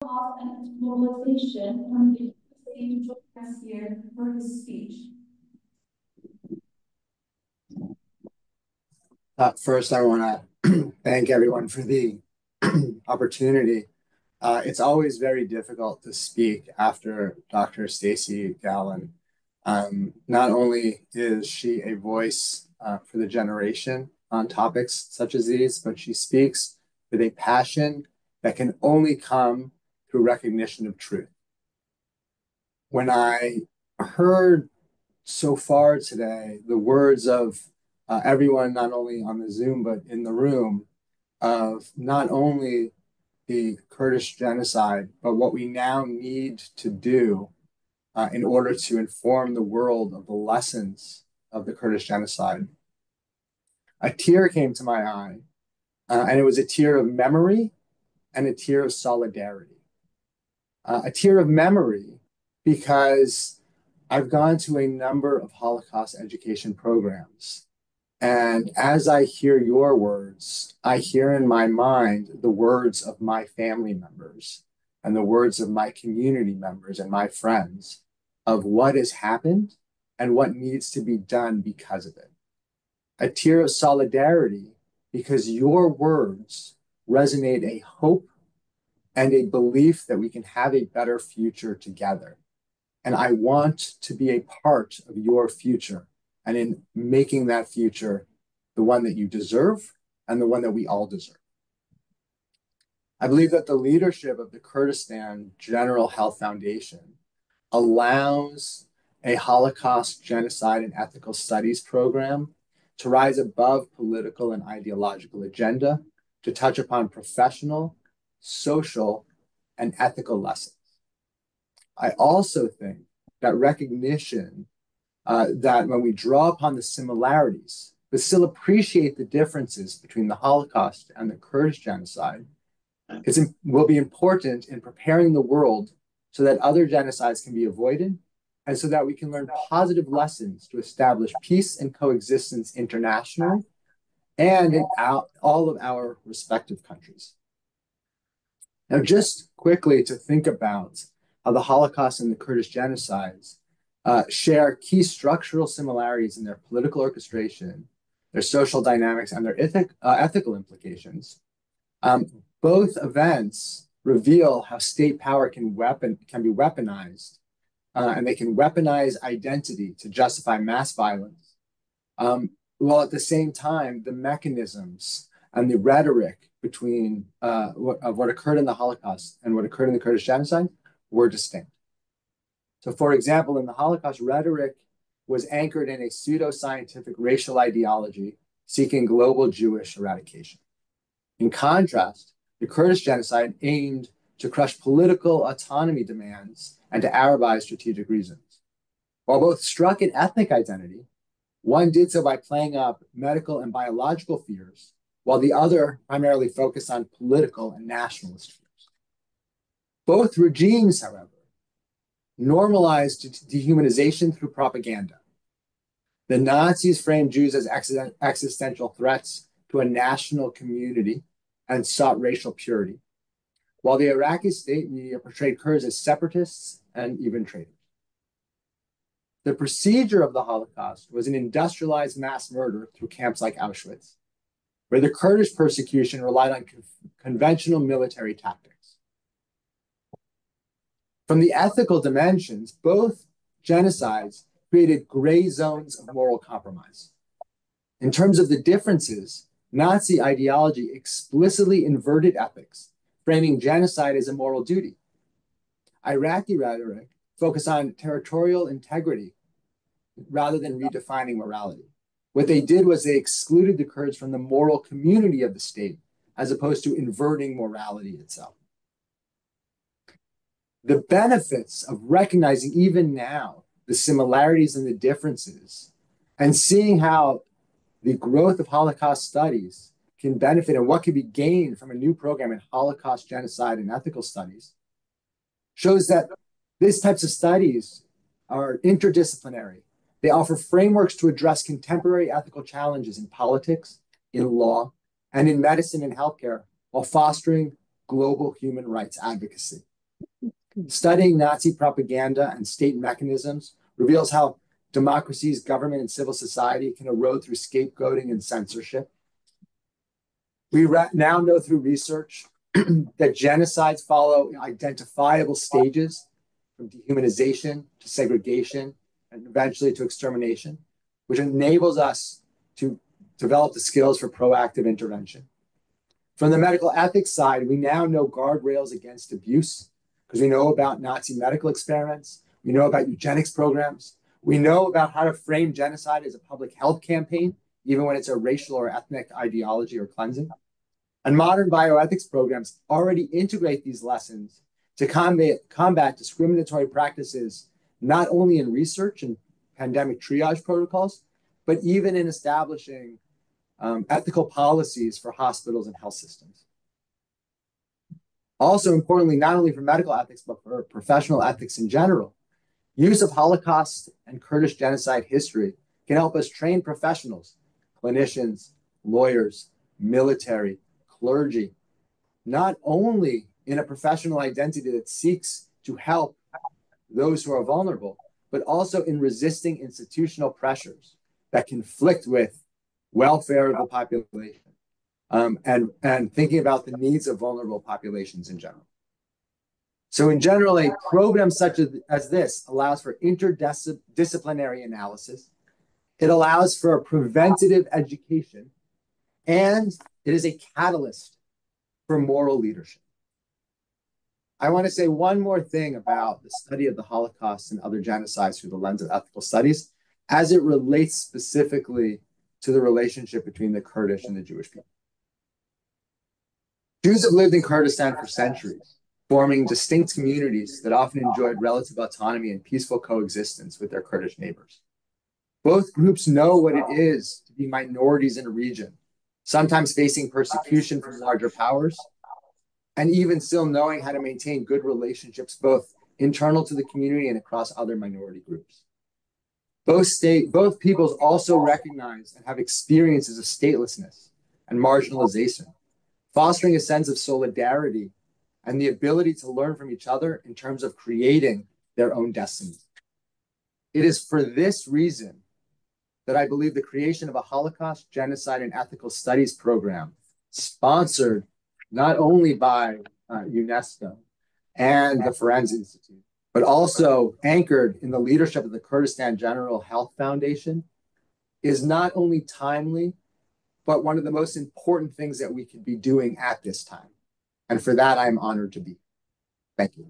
Holocaust and its globalization from the stage joining us here for his speech. First, I want to thank everyone for the opportunity. It's always very difficult to speak after Dr. Stacy Gallen. Not only is she a voice for the generation on topics such as these, but she speaks with a passion that can only come through recognition of truth. When I heard so far today the words of everyone, not only on the Zoom, but in the room, of not only the Kurdish genocide, but what we now need to do in order to inform the world of the lessons of the Kurdish genocide. A tear came to my eye, and it was a tear of memory and a tear of solidarity. A tear of memory because I've gone to a number of Holocaust education programs. And as I hear your words, I hear in my mind the words of my family members and the words of my community members and my friends of what has happened and what needs to be done because of it. A tear of solidarity because your words resonate a hope and a belief that we can have a better future together. And I want to be a part of your future and in making that future the one that you deserve and the one that we all deserve. I believe that the leadership of the Kurdistan General Health Foundation allows a Holocaust, genocide, and ethical studies program to rise above political and ideological agenda, to touch upon professional, social, and ethical lessons. I also think that recognition that when we draw upon the similarities, but still appreciate the differences between the Holocaust and the Kurdish genocide, will be important in preparing the world so that other genocides can be avoided and so that we can learn positive lessons to establish peace and coexistence internationally and in all of our respective countries. Now, just quickly to think about how the Holocaust and the Kurdish genocides share key structural similarities in their political orchestration, their social dynamics, and their ethical implications. Both events reveal how state power can be weaponized, and they can weaponize identity to justify mass violence, while at the same time, the mechanisms and the rhetoric between what occurred in the Holocaust and what occurred in the Kurdish genocide were distinct. So, for example, in the Holocaust, rhetoric was anchored in a pseudo-scientific racial ideology seeking global Jewish eradication. In contrast, the Kurdish genocide aimed to crush political autonomy demands and to Arabize strategic reasons. While both struck at ethnic identity, one did so by playing up medical and biological fears, while the other primarily focused on political and nationalist fears. Both regimes, however, normalized dehumanization through propaganda. The Nazis framed Jews as existential threats to a national community and sought racial purity, while the Iraqi state media portrayed Kurds as separatists and even traitors. The procedure of the Holocaust was an industrialized mass murder through camps like Auschwitz, where the Kurdish persecution relied on conventional military tactics. From the ethical dimensions, both genocides created gray zones of moral compromise. In terms of the differences, Nazi ideology explicitly inverted ethics, framing genocide as a moral duty. Iraqi rhetoric focused on territorial integrity rather than redefining morality. What they did was they excluded the Kurds from the moral community of the state, as opposed to inverting morality itself. The benefits of recognizing even now the similarities and the differences and seeing how the growth of Holocaust studies can benefit and what can be gained from a new program in Holocaust, genocide, and ethical studies shows that these types of studies are interdisciplinary. They offer frameworks to address contemporary ethical challenges in politics, in law, and in medicine and healthcare while fostering global human rights advocacy. Studying Nazi propaganda and state mechanisms reveals how democracies, government, and civil society can erode through scapegoating and censorship. We now know through research that genocides follow identifiable stages from dehumanization to segregation and eventually to extermination, which enables us to develop the skills for proactive intervention. From the medical ethics side, we now know guardrails against abuse because we know about Nazi medical experiments, we know about eugenics programs, we know about how to frame genocide as a public health campaign, even when it's a racial or ethnic ideology or cleansing. And modern bioethics programs already integrate these lessons to combat discriminatory practices, not only in research and pandemic triage protocols, but even in establishing ethical policies for hospitals and health systems. Also, importantly, not only for medical ethics, but for professional ethics in general, use of Holocaust and Kurdish genocide history can help us train professionals, clinicians, lawyers, military, clergy, not only in a professional identity that seeks to help those who are vulnerable, but also in resisting institutional pressures that conflict with welfare of the population and thinking about the needs of vulnerable populations in general. So in general, a program such as this allows for interdisciplinary analysis. It allows for preventative education, and it is a catalyst for moral leadership. I want to say one more thing about the study of the Holocaust and other genocides through the lens of ethical studies, as it relates specifically to the relationship between the Kurdish and the Jewish people. Jews have lived in Kurdistan for centuries, forming distinct communities that often enjoyed relative autonomy and peaceful coexistence with their Kurdish neighbors. Both groups know what it is to be minorities in a region, sometimes facing persecution from larger powers, and even still knowing how to maintain good relationships both internal to the community and across other minority groups. Both peoples also recognize and have experiences of statelessness and marginalization, fostering a sense of solidarity and the ability to learn from each other in terms of creating their own destiny. It is for this reason that I believe the creation of a Holocaust, Genocide, and Ethical Studies program, sponsored not only by UNESCO and the Ferenc Institute, but also anchored in the leadership of the Kurdistan General Health Foundation, is not only timely, but one of the most important things that we could be doing at this time. And for that, I'm honored to be. Thank you.